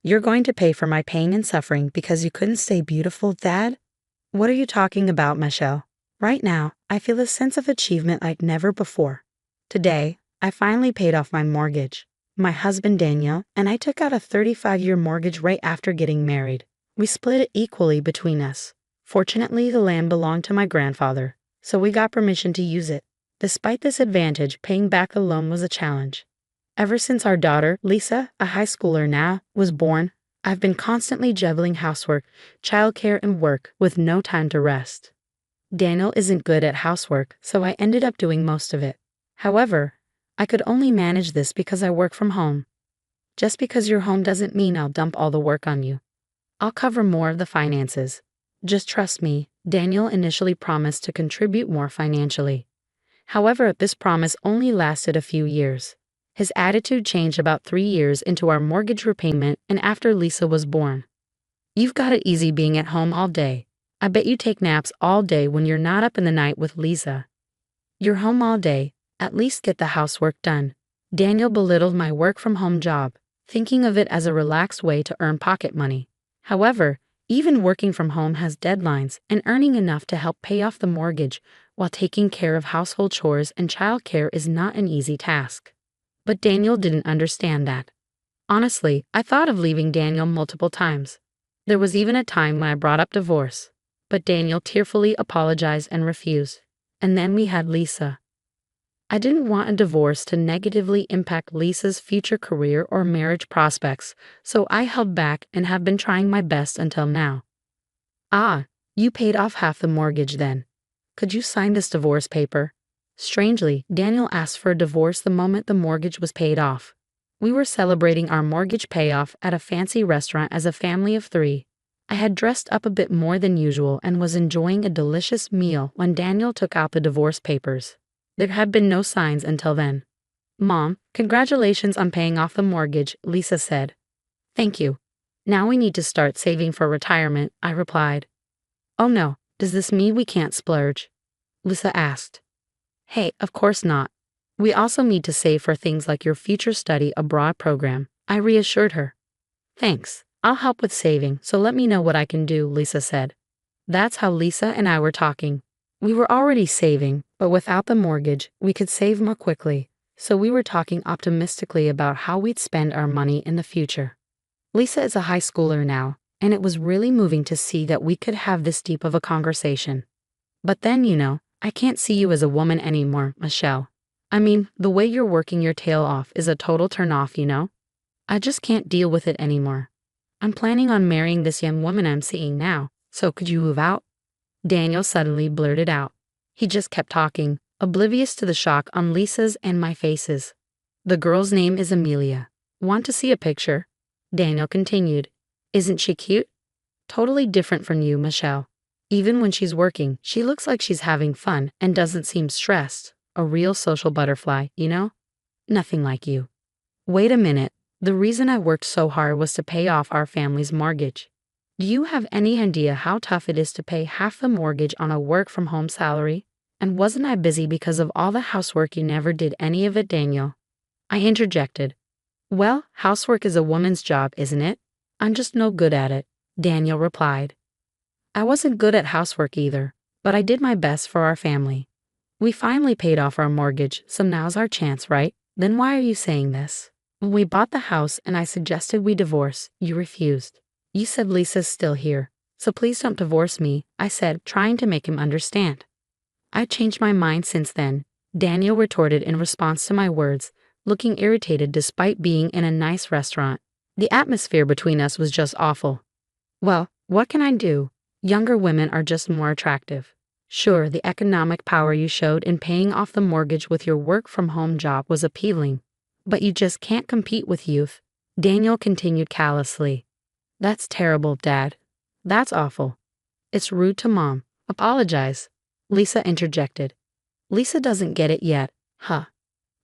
You're going to pay for my pain and suffering because you couldn't stay beautiful, Dad? What are you talking about, Michelle? Right now, I feel a sense of achievement like never before. Today, I finally paid off my mortgage. My husband Daniel and I took out a 35-year mortgage right after getting married. We split it equally between us. Fortunately, the land belonged to my grandfather, so we got permission to use it. Despite this advantage, paying back the loan was a challenge. Ever since our daughter, Lisa, a high schooler now, was born, I've been constantly juggling housework, childcare, and work with no time to rest. Daniel isn't good at housework, so I ended up doing most of it. However, I could only manage this because I work from home. Just because you're home doesn't mean I'll dump all the work on you. I'll cover more of the finances. Just trust me. Daniel initially promised to contribute more financially. However, this promise only lasted a few years. His attitude changed about 3 years into our mortgage repayment and after Lisa was born. You've got it easy being at home all day. I bet you take naps all day when you're not up in the night with Lisa. You're home all day. At least get the housework done. Daniel belittled my work-from-home job, thinking of it as a relaxed way to earn pocket money. However, even working from home has deadlines, and earning enough to help pay off the mortgage while taking care of household chores and childcare is not an easy task. But Daniel didn't understand that. Honestly, I thought of leaving Daniel multiple times. There was even a time when I brought up divorce, but Daniel tearfully apologized and refused. And then we had Lisa. I didn't want a divorce to negatively impact Lisa's future career or marriage prospects, so I held back and have been trying my best until now. Ah, you paid off half the mortgage then. Could you sign this divorce paper? Strangely, Daniel asked for a divorce the moment the mortgage was paid off. We were celebrating our mortgage payoff at a fancy restaurant as a family of 3. I had dressed up a bit more than usual and was enjoying a delicious meal when Daniel took out the divorce papers. There had been no signs until then. Mom, congratulations on paying off the mortgage, Lisa said. Thank you. Now we need to start saving for retirement, I replied. Oh no, does this mean we can't splurge? Lisa asked. Hey, of course not. We also need to save for things like your future study abroad program, I reassured her. Thanks, I'll help with saving, so let me know what I can do, Lisa said. That's how Lisa and I were talking. We were already saving, but without the mortgage, we could save more quickly, so we were talking optimistically about how we'd spend our money in the future. Lisa is a high schooler now, and it was really moving to see that we could have this deep of a conversation. But then, I can't see you as a woman anymore, Michelle. I mean, the way you're working your tail off is a total turn-off. I just can't deal with it anymore. I'm planning on marrying this young woman I'm seeing now, so could you move out? Daniel suddenly blurted out. He just kept talking, oblivious to the shock on Lisa's and my faces. The girl's name is Amelia. Want to see a picture? Daniel continued. Isn't she cute? Totally different from you, Michelle. Even when she's working, she looks like she's having fun and doesn't seem stressed. A real social butterfly, Nothing like you. Wait a minute. The reason I worked so hard was to pay off our family's mortgage. Do you have any idea how tough it is to pay half the mortgage on a work-from-home salary? And wasn't I busy because of all the housework? You never did any of it, Daniel. I interjected. Well, housework is a woman's job, isn't it? I'm just no good at it, Daniel replied. I wasn't good at housework either, but I did my best for our family. We finally paid off our mortgage, so now's our chance, right? Then why are you saying this? When we bought the house and I suggested we divorce, you refused. You said Lisa's still here, so please don't divorce me, I said, trying to make him understand. I changed my mind since then, Daniel retorted in response to my words, looking irritated despite being in a nice restaurant. The atmosphere between us was just awful. Well, what can I do? Younger women are just more attractive. Sure, the economic power you showed in paying off the mortgage with your work-from-home job was appealing, but you just can't compete with youth, Daniel continued callously. That's terrible, Dad. That's awful. It's rude to Mom. Apologize. Lisa interjected. Lisa doesn't get it yet, huh?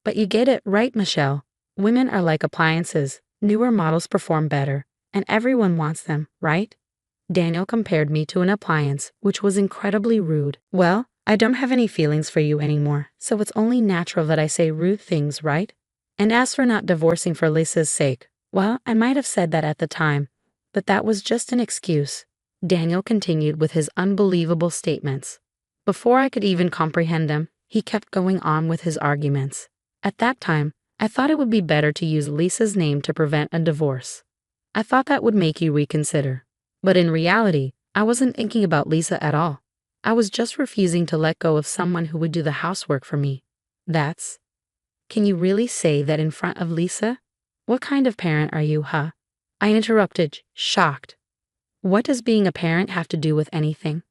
But you get it, right, Michelle? Women are like appliances. Newer models perform better, and everyone wants them, right? Daniel compared me to an appliance, which was incredibly rude. Well, I don't have any feelings for you anymore, so it's only natural that I say rude things, right? And as for not divorcing for Lisa's sake, Well, I might have said that at the time, but that was just an excuse. Daniel continued with his unbelievable statements. Before I could even comprehend them, he kept going on with his arguments. At that time, I thought it would be better to use Lisa's name to prevent a divorce. I thought that would make you reconsider. But in reality, I wasn't thinking about Lisa at all. I was just refusing to let go of someone who would do the housework for me. That's... Can you really say that in front of Lisa? What kind of parent are you, huh? I interrupted, shocked. What does being a parent have to do with anything?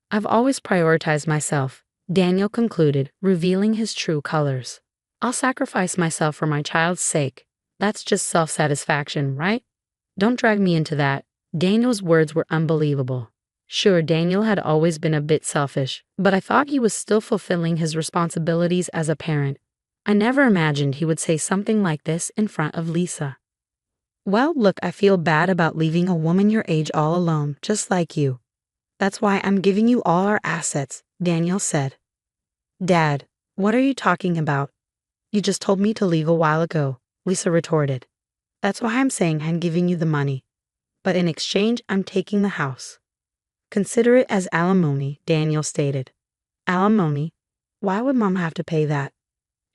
I've always prioritized myself, Daniel concluded, revealing his true colors. I'll sacrifice myself for my child's sake. That's just self-satisfaction, right? Don't drag me into that. Daniel's words were unbelievable. Sure, Daniel had always been a bit selfish, but I thought he was still fulfilling his responsibilities as a parent. I never imagined he would say something like this in front of Lisa. Well, look, I feel bad about leaving a woman your age all alone, just like you. That's why I'm giving you all our assets, Daniel said. Dad, what are you talking about? You just told me to leave a while ago, Lisa retorted. That's why I'm saying I'm giving you the money. But in exchange, I'm taking the house. Consider it as alimony, Daniel stated. Alimony? Why would Mom have to pay that?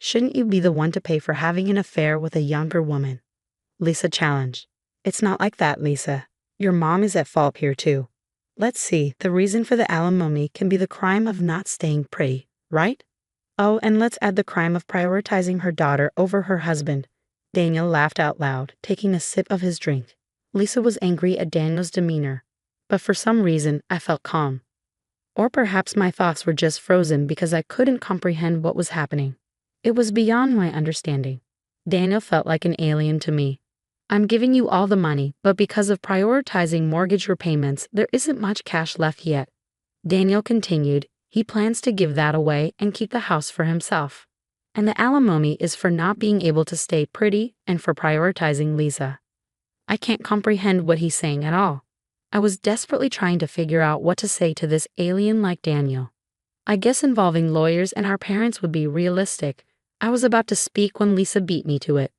Shouldn't you be the one to pay for having an affair with a younger woman? Lisa challenged. It's not like that, Lisa. Your mom is at fault here too. Let's see, the reason for the alimony can be the crime of not staying pretty, right? Oh, and let's add the crime of prioritizing her daughter over her husband. Daniel laughed out loud, taking a sip of his drink. Lisa was angry at Daniel's demeanor, but for some reason I felt calm. Or perhaps my thoughts were just frozen because I couldn't comprehend what was happening. It was beyond my understanding. Daniel felt like an alien to me. I'm giving you all the money, but because of prioritizing mortgage repayments, there isn't much cash left yet. Daniel continued, he plans to give that away and keep the house for himself. And the alimony is for not being able to stay pretty and for prioritizing Lisa. I can't comprehend what he's saying at all. I was desperately trying to figure out what to say to this alien like Daniel. I guess involving lawyers and our parents would be realistic. I was about to speak when Lisa beat me to it.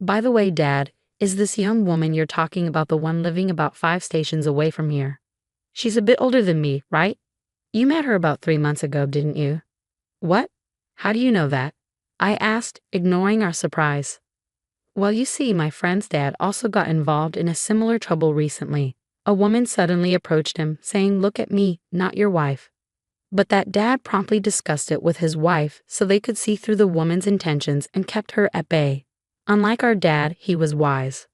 By the way, Dad, is this young woman you're talking about the one living about 5 stations away from here? She's a bit older than me, right? You met her about 3 months ago, didn't you? What? How do you know that? I asked, ignoring our surprise. Well, you see, my friend's dad also got involved in a similar trouble recently. A woman suddenly approached him, saying, "Look at me, not your wife." But that dad promptly discussed it with his wife so they could see through the woman's intentions and kept her at bay. Unlike our dad, he was wise.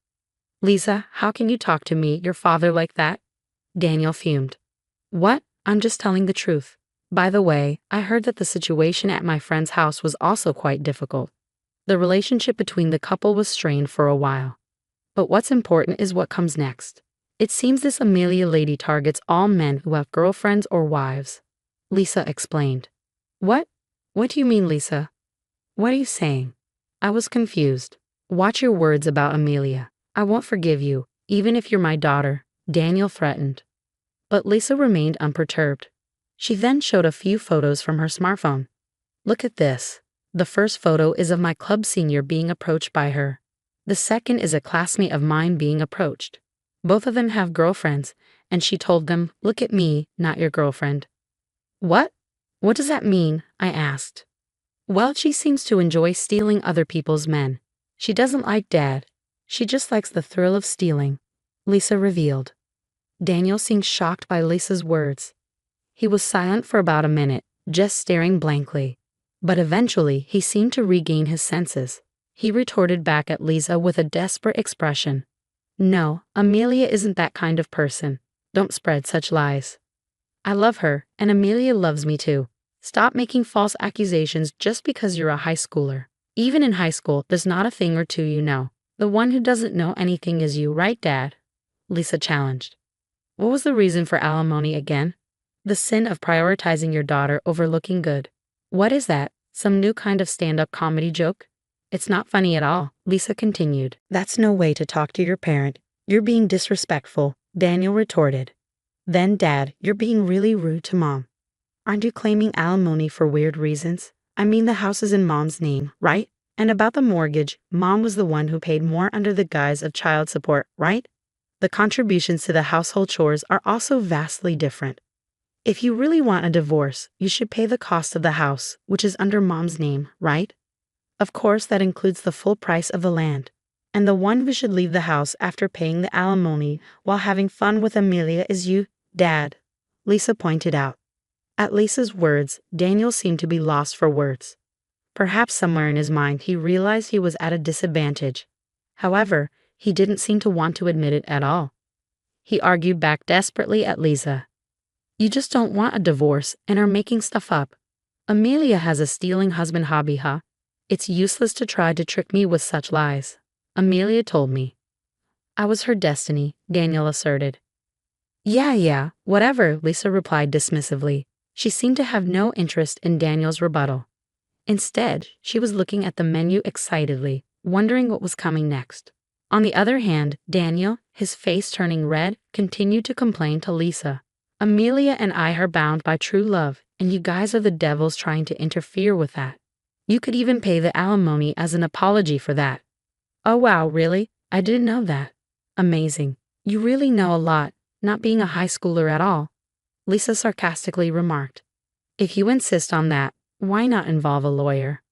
Lisa, how can you talk to me, your father, like that? Daniel fumed. What? I'm just telling the truth. By the way, I heard that the situation at my friend's house was also quite difficult. The relationship between the couple was strained for a while. But what's important is what comes next. It seems this Amelia lady targets all men who have girlfriends or wives. Lisa explained. What? What do you mean, Lisa? What are you saying? I was confused. Watch your words about Amelia. I won't forgive you, even if you're my daughter, Daniel threatened. But Lisa remained unperturbed. She then showed a few photos from her smartphone. Look at this. The first photo is of my club senior being approached by her. The second is a classmate of mine being approached. Both of them have girlfriends, and she told them, "Look at me, not your girlfriend." What? What does that mean? I asked. Well, she seems to enjoy stealing other people's men. She doesn't like Dad. She just likes the thrill of stealing, Lisa revealed. Daniel seemed shocked by Lisa's words. He was silent for about a minute, just staring blankly. But eventually, he seemed to regain his senses. He retorted back at Lisa with a desperate expression. No, Amelia isn't that kind of person. Don't spread such lies. I love her, and Amelia loves me too. Stop making false accusations just because you're a high schooler. Even in high school, there's not a thing or two you know. The one who doesn't know anything is you, right, Dad? Lisa challenged. What was the reason for alimony again? The sin of prioritizing your daughter over looking good. What is that? Some new kind of stand-up comedy joke? It's not funny at all, Lisa continued. That's no way to talk to your parent. You're being disrespectful, Daniel retorted. Then, Dad, you're being really rude to Mom. Aren't you claiming alimony for weird reasons? I mean, the house is in Mom's name, right? And about the mortgage, Mom was the one who paid more under the guise of child support, right? The contributions to the household chores are also vastly different. If you really want a divorce, you should pay the cost of the house, which is under Mom's name, right? Of course, that includes the full price of the land. And the one who should leave the house after paying the alimony while having fun with Amelia is you, Dad, Lisa pointed out. At Lisa's words, Daniel seemed to be lost for words. Perhaps somewhere in his mind he realized he was at a disadvantage. However, he didn't seem to want to admit it at all. He argued back desperately at Lisa. You just don't want a divorce and are making stuff up. Amelia has a stealing husband hobby, huh? It's useless to try to trick me with such lies. Amelia told me. I was her destiny, Daniel asserted. Yeah, whatever, Lisa replied dismissively. She seemed to have no interest in Daniel's rebuttal. Instead, she was looking at the menu excitedly, wondering what was coming next. On the other hand, Daniel, his face turning red, continued to complain to Lisa. Amelia and I are bound by true love, and you guys are the devils trying to interfere with that. You could even pay the alimony as an apology for that. Oh wow, really? I didn't know that. Amazing. You really know a lot, not being a high schooler at all, Lisa sarcastically remarked. If you insist on that, why not involve a lawyer?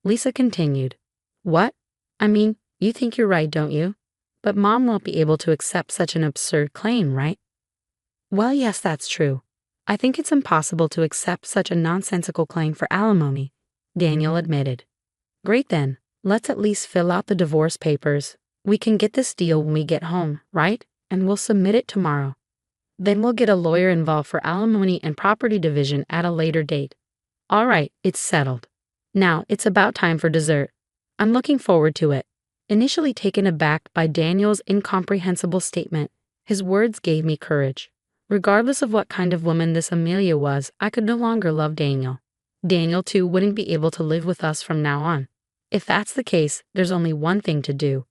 Lisa continued. What? I mean, you think you're right, don't you? But Mom won't be able to accept such an absurd claim, right? Well, yes, that's true. I think it's impossible to accept such a nonsensical claim for alimony, Daniel admitted. Great then, let's at least fill out the divorce papers. We can get this deal when we get home, right? And we'll submit it tomorrow. Then we'll get a lawyer involved for alimony and property division at a later date. All right, it's settled. Now, it's about time for dessert. I'm looking forward to it. Initially taken aback by Daniel's incomprehensible statement, his words gave me courage. Regardless of what kind of woman this Amelia was, I could no longer love Daniel. Daniel, too, wouldn't be able to live with us from now on. If that's the case, there's only one thing to do.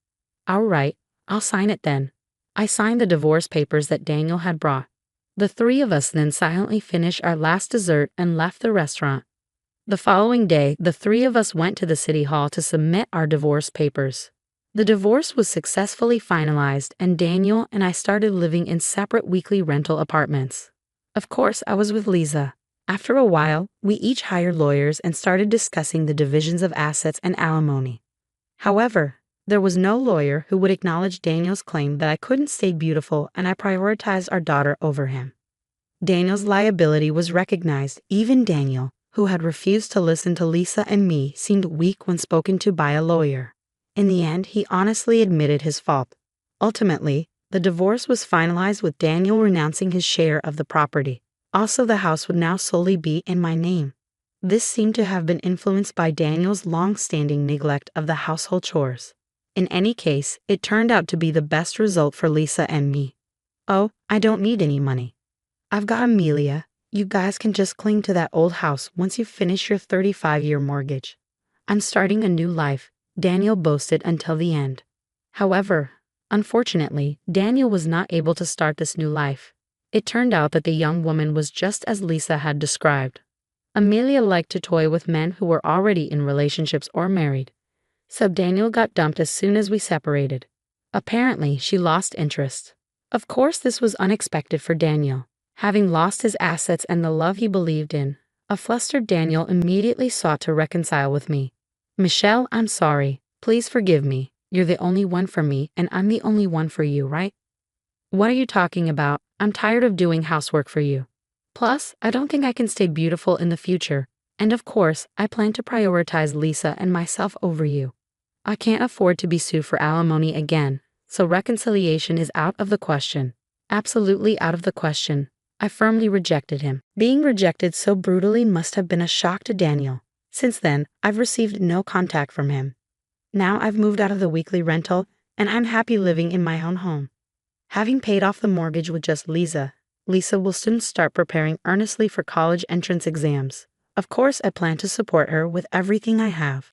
All right, I'll sign it then. I signed the divorce papers that Daniel had brought. The three of us then silently finished our last dessert and left the restaurant. The following day, the three of us went to the city hall to submit our divorce papers. The divorce was successfully finalized, and Daniel and I started living in separate weekly rental apartments. Of course, I was with Lisa. After a while, we each hired lawyers and started discussing the divisions of assets and alimony. However, there was no lawyer who would acknowledge Daniel's claim that I couldn't stay beautiful and I prioritized our daughter over him. Daniel's liability was recognized. Even Daniel, who had refused to listen to Lisa and me, seemed weak when spoken to by a lawyer. In the end, he honestly admitted his fault. Ultimately, the divorce was finalized with Daniel renouncing his share of the property. Also, the house would now solely be in my name. This seemed to have been influenced by Daniel's long-standing neglect of the household chores. In any case, it turned out to be the best result for Lisa and me. Oh, I don't need any money. I've got Amelia. You guys can just cling to that old house once you finish your 35-year mortgage. I'm starting a new life, Daniel boasted until the end. However, unfortunately, Daniel was not able to start this new life. It turned out that the young woman was just as Lisa had described. Amelia liked to toy with men who were already in relationships or married. So Daniel got dumped as soon as we separated. Apparently, she lost interest. Of course, this was unexpected for Daniel. Having lost his assets and the love he believed in, a flustered Daniel immediately sought to reconcile with me. Michelle, I'm sorry. Please forgive me. You're the only one for me, and I'm the only one for you, right? What are you talking about? I'm tired of doing housework for you. Plus, I don't think I can stay beautiful in the future. And of course, I plan to prioritize Lisa and myself over you. I can't afford to be sued for alimony again, so reconciliation is out of the question. Absolutely out of the question. I firmly rejected him. Being rejected so brutally must have been a shock to Daniel. Since then, I've received no contact from him. Now I've moved out of the weekly rental, and I'm happy living in my own home. Having paid off the mortgage with just Lisa will soon start preparing earnestly for college entrance exams. Of course, I plan to support her with everything I have.